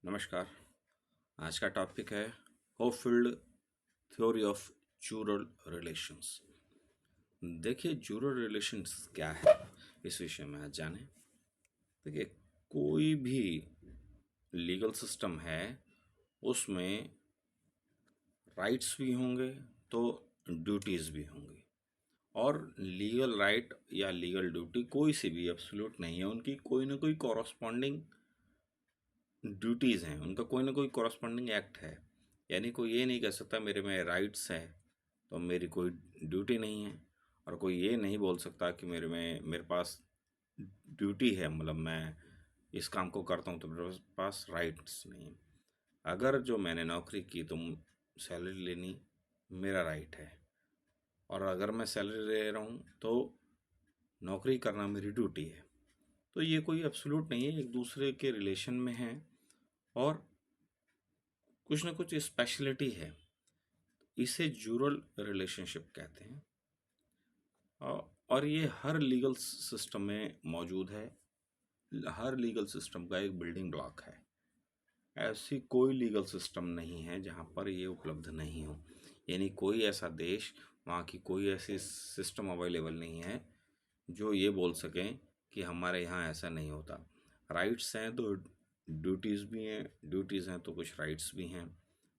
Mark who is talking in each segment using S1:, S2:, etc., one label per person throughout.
S1: नमस्कार। आज का टॉपिक है होपफील्ड थ्योरी ऑफ जूरल रिलेशंस। देखिए, जूरल रिलेशंस क्या है, इस विषय में आज जाने। देखिए, कोई भी लीगल सिस्टम है, उसमें राइट्स भी होंगे तो ड्यूटीज़ भी होंगी। और लीगल राइट या लीगल ड्यूटी कोई सी भी एब्सोल्यूट नहीं है, उनकी कोई ना कोई कॉरस्पॉन्डिंग ड्यूटीज़ हैं, उनका कोई ना कोई कॉरस्पॉन्डिंग एक्ट है। यानी कोई ये नहीं कह सकता मेरे में राइट्स हैं तो मेरी कोई ड्यूटी नहीं है, और कोई ये नहीं बोल सकता कि मेरे पास ड्यूटी है, मतलब मैं इस काम को करता हूँ तो मेरे पास राइट्स नहीं है। अगर जो मैंने नौकरी की तो सैलरी लेनी मेरा राइट है, और अगर मैं सैलरी ले रहा हूँ तो नौकरी करना मेरी ड्यूटी है। तो ये कोई एब्सोल्यूट नहीं है, एक दूसरे के रिलेशन में है और कुछ ना कुछ स्पेशलिटी है। इसे जूरल रिलेशनशिप कहते हैं। और ये हर लीगल सिस्टम में मौजूद है। हर लीगल सिस्टम का एक बिल्डिंग ब्लॉक है। ऐसी कोई लीगल सिस्टम नहीं है जहाँ पर ये उपलब्ध नहीं हो। यानी कोई ऐसा देश, वहाँ की कोई ऐसी सिस्टम अवेलेबल नहीं है जो ये बोल सकें कि हमारे यहाँ ऐसा नहीं होता। राइट्स हैं तो ड्यूटीज़ भी हैं, ड्यूटीज़ हैं तो कुछ राइट्स भी हैं।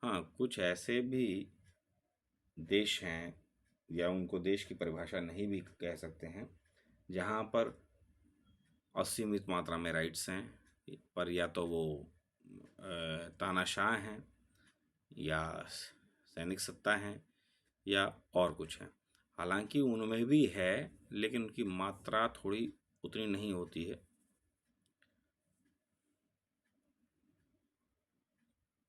S1: हाँ, कुछ ऐसे भी देश हैं, या उनको देश की परिभाषा नहीं भी कह सकते हैं, जहाँ पर असीमित मात्रा में राइट्स हैं, पर या तो वो तानाशाह हैं, या सैनिक सत्ता हैं, या और कुछ है। हालांकि उनमें भी है, लेकिन उनकी मात्रा थोड़ी उतनी नहीं होती है।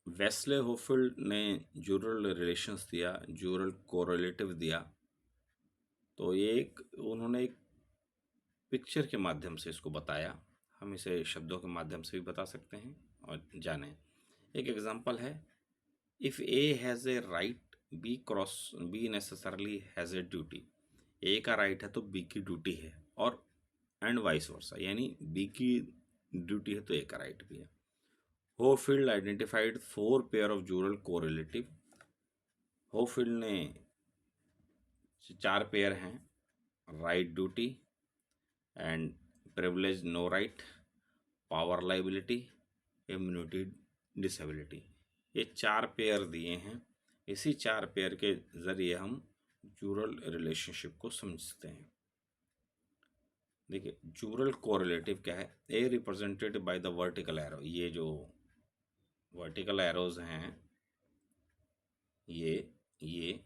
S1: वेस्ले होफील्ड ने जूरल रिलेशंस दिया, जूरल कोरिलेटिव दिया। तो ये उन्होंने एक पिक्चर के माध्यम से इसको बताया। हम इसे शब्दों के माध्यम से भी बता सकते हैं और जानें। एक एग्जांपल है, if A has a right, B necessarily has a duty. A का राइट है तो बी की ड्यूटी है, और एंड वाइस वर्सा, यानी बी की ड्यूटी है तो ए का राइट भी है। Hohfeld identified 4 pair of jural correlative. Hohfeld ने 4 पेयर हैं, right duty and privilege no right, power liability, immunity disability. ये 4 पेयर दिए हैं। इसी 4 पेयर के ज़रिए हम जूरल रिलेशनशिप को समझते हैं। देखिए, जूरल कोरिलेटिव क्या है? A represented by the vertical arrow. ये जो वर्टिकल एरोज हैं, ये ये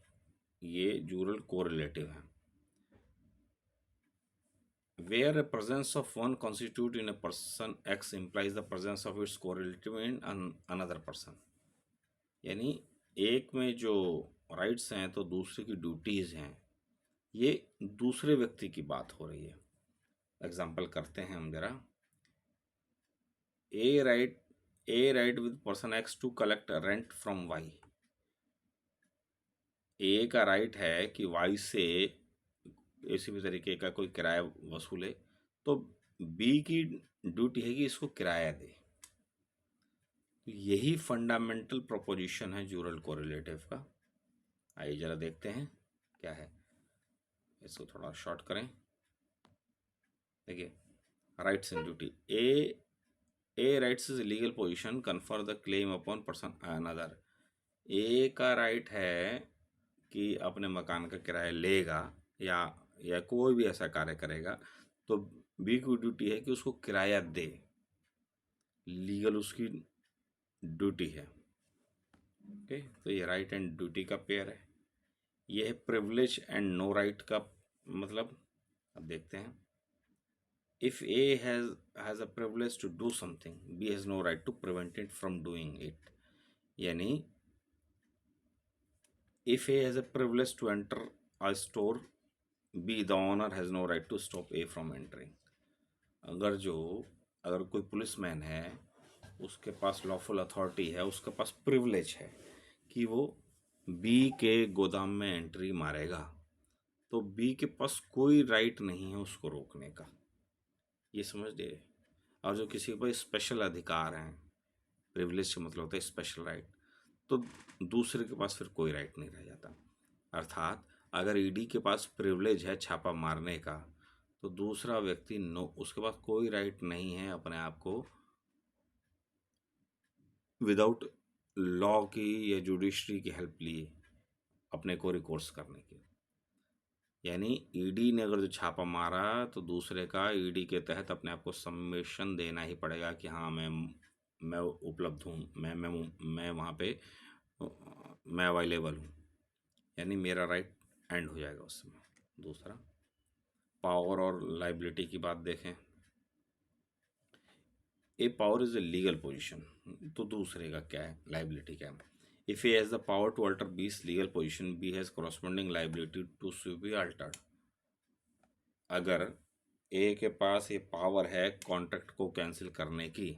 S1: ये जूरल कोरिलेटिव हैं। Where a presence of one constitute in a person X implies the presence of its correlative in another person। यानी एक में जो राइट्स हैं तो दूसरे की ड्यूटीज़ हैं, ये दूसरे व्यक्ति की बात हो रही है। एग्जाम्पल करते हैं हम जरा। A right with person X to collect rent from Y. A का राइट है कि वाई से किसी भी तरीके का कोई किराया वसूले, तो बी की ड्यूटी है कि इसको किराया दे। तो यही फंडामेंटल प्रोपोजिशन है जूरल कोरिलेटिव का। आइए जरा देखते हैं क्या है। इसको थोड़ा शॉर्ट करें। देखिए, rights and duty. A rights is legal position confer the claim upon person another. A का राइट है कि अपने मकान का किराया लेगा, या कोई भी ऐसा कार्य करेगा, तो बी की ड्यूटी है कि उसको किराया दे। लीगल उसकी ड्यूटी है। ओके, तो ये राइट एंड ड्यूटी का पेयर है। ये है प्रिविलेज एंड नो राइट का मतलब। अब देखते हैं। If A has a privilege to do something, B has no right to prevent it from doing it. यानी if A has a privilege to enter a store, B the owner has no right to stop A from entering. अगर कोई policeman है, उसके पास lawful authority है, उसके पास privilege है कि वो बी के गोदाम में एंट्री मारेगा, तो बी के पास कोई राइट नहीं है उसको रोकने का। ये समझ गए। और जो किसी के पास स्पेशल अधिकार हैं, प्रिविलेज का मतलब होता है स्पेशल राइट, तो दूसरे के पास फिर कोई राइट नहीं रह जाता। अर्थात अगर ईडी के पास प्रिविलेज है छापा मारने का, तो दूसरा व्यक्ति नो, उसके पास कोई राइट नहीं है अपने आप को विदाउट लॉ की या जुडिशरी की हेल्प लिए अपने को रिकोर्स करने की। यानी ईडी ने अगर जो छापा मारा तो दूसरे का ईडी के तहत अपने आप को सबमिशन देना ही पड़ेगा कि हाँ मैं उपलब्ध हूँ, मैं वहाँ पे मैं अवेलेबल हूँ, यानी मेरा राइट एंड हो जाएगा उस समय। दूसरा, पावर और लाइबिलिटी की बात देखें। A power is a legal position, तो दूसरे का क्या है, लाइबिलिटी क्या है। If he has the power to alter B's legal position, B has corresponding liability to sue be altered। अगर ए के पास ये पावर है कॉन्ट्रैक्ट को कैंसिल करने की,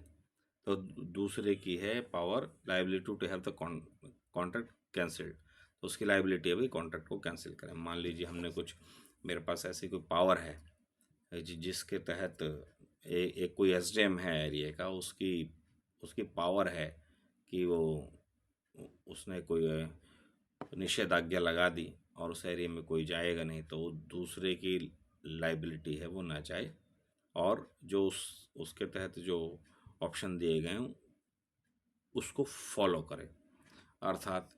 S1: तो दूसरे की है power, liability to have the contract cancelled, तो उसकी लाइबिलिटी है भाई कॉन्ट्रैक्ट को कैंसिल करें। मान लीजिए हमने कुछ, मेरे पास ऐसी कोई पावर है जिसके तहत एक कोई एसडीएम है एरिया का, उसकी उसकी पावर है कि वो उसने कोई निषेधाज्ञा लगा दी और उस एरिया में कोई जाएगा नहीं, तो दूसरे की लाइबिलिटी है वो ना जाए, और जो उसके तहत जो ऑप्शन दिए गए हैं उसको फॉलो करे। अर्थात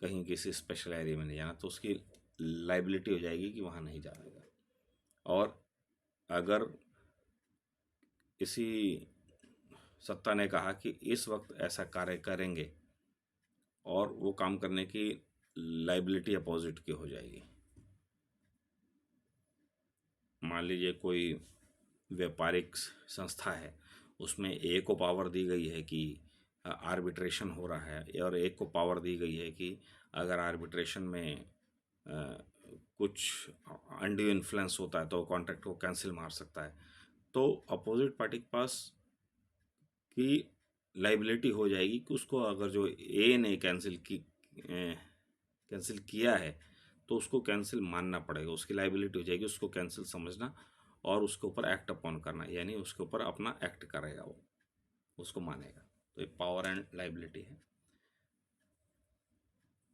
S1: कहीं किसी स्पेशल एरिया में नहीं जाना, तो उसकी लाइबिलिटी हो जाएगी कि वहाँ नहीं जाएगा। और अगर किसी सत्ता ने कहा कि इस वक्त ऐसा कार्य करेंगे, और वो काम करने की लाइबिलिटी अपोजिट की हो जाएगी। मान लीजिए कोई व्यापारिक संस्था है, उसमें ए को पावर दी गई है कि आर्बिट्रेशन हो रहा है, और एक को पावर दी गई है कि अगर आर्बिट्रेशन में कुछ अनड्यू इन्फ्लुएंस होता है तो कॉन्ट्रैक्ट को कैंसिल मार सकता है, तो अपोजिट पार्टी के पास की लाइबिलिटी हो जाएगी कि उसको अगर जो ए ने कैंसिल किया है तो उसको कैंसिल मानना पड़ेगा, उसकी लाइबिलिटी हो जाएगी, उसको कैंसिल समझना और उसके ऊपर एक्ट अपॉन करना, यानी उसके ऊपर अपना एक्ट करेगा, वो उसको मानेगा। तो ये पावर एंड लाइबिलिटी है।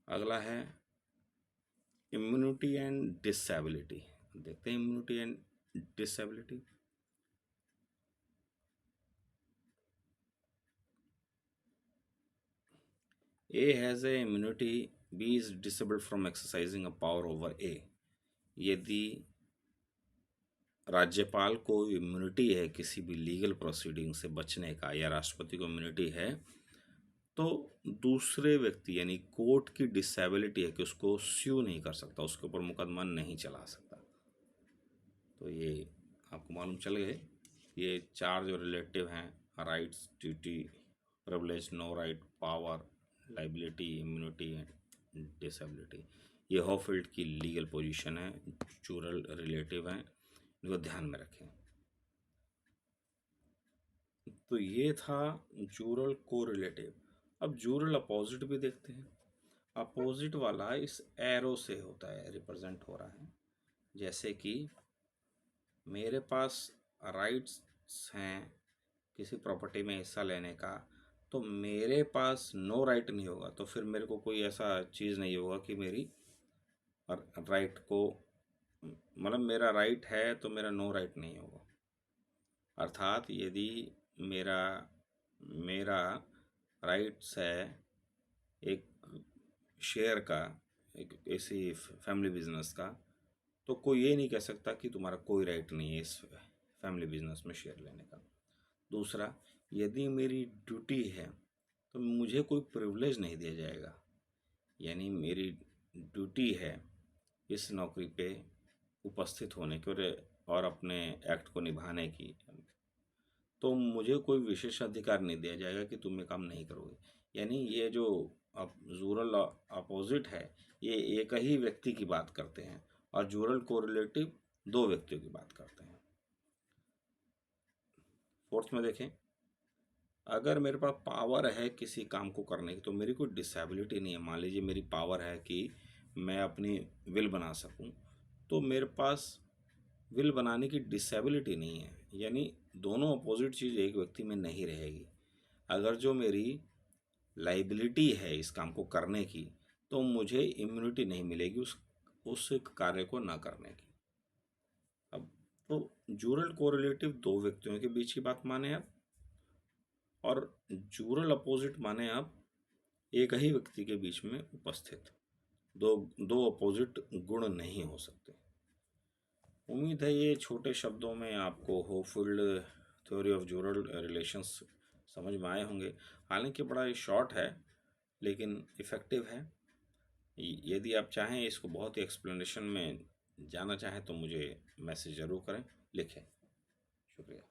S1: अगला है इम्यूनिटी एंड डिसेबिलिटी। देखते हैं immunity and disability. A has a immunity, B is disabled from exercising a power over A। यदि राज्यपाल को इम्यूनिटी है किसी भी लीगल प्रोसीडिंग से बचने का, या राष्ट्रपति को इम्यूनिटी है, तो दूसरे व्यक्ति यानी कोर्ट की डिसेबिलिटी है कि उसको स्यू नहीं कर सकता, उसके ऊपर मुकदमा नहीं चला सकता। तो ये आपको मालूम चल गए, ये चार जो रिलेटिव हैं, rights, duty, privilege, no right, power, liability, immunity and disability, ये हॉफील्ड की लीगल पोजीशन है, जूरल रिलेटिव हैं, इनको ध्यान में रखें। तो ये था जूरल को रिलेटिव। अब जूरल अपोजिट भी देखते हैं। अपोजिट वाला इस एरो से होता है, रिप्रेजेंट हो रहा है। जैसे कि मेरे पास राइट्स हैं किसी प्रॉपर्टी में हिस्सा लेने का, तो मेरे पास नो राइट नहीं होगा, तो फिर मेरे को कोई ऐसा चीज़ नहीं होगा कि मेरी राइट को, मतलब मेरा राइट है तो मेरा नो राइट नहीं होगा। अर्थात यदि मेरा मेरा राइट्स है एक शेयर का, एक ऐसी फैमिली बिजनेस का, तो कोई ये नहीं कह सकता कि तुम्हारा कोई राइट नहीं है इस फैमिली बिजनेस में शेयर लेने का। दूसरा, यदि मेरी ड्यूटी है तो मुझे कोई प्रिविलेज नहीं दिया जाएगा, यानी मेरी ड्यूटी है इस नौकरी पे उपस्थित होने की और अपने एक्ट को निभाने की, तो मुझे कोई विशेष अधिकार नहीं दिया जाएगा कि तुम ये काम नहीं करोगे। यानी ये जो जूरल अपोजिट है, ये एक ही व्यक्ति की बात करते हैं, और जूरल कोरिलेटिव दो व्यक्तियों की बात करते हैं। फोर्थ में देखें, अगर मेरे पास पावर है किसी काम को करने की, तो मेरी कोई डिसेबिलिटी नहीं है। मान लीजिए मेरी पावर है कि मैं अपनी विल बना सकूं, तो मेरे पास विल बनाने की डिसेबिलिटी नहीं है, यानी दोनों अपोजिट चीज़ एक व्यक्ति में नहीं रहेगी। अगर जो मेरी लाइबिलिटी है इस काम को करने की, तो मुझे इम्यूनिटी नहीं मिलेगी उस कार्य को ना करने की। अब तो जूरल कोरिलेटिव दो व्यक्तियों के बीच की बात माने आप, और जूरल अपोजिट माने आप एक ही व्यक्ति के बीच में उपस्थित दो दो अपोजिट गुण नहीं हो सकते। उम्मीद है ये छोटे शब्दों में आपको hopeful theory of Jurel relations समझ में आए होंगे। हालांकि बड़ा शॉर्ट है लेकिन इफ़ेक्टिव है। यदि आप चाहें इसको बहुत ही एक्सप्लेनेशन में जाना चाहें तो मुझे मैसेज ज़रूर करें, लिखें। शुक्रिया।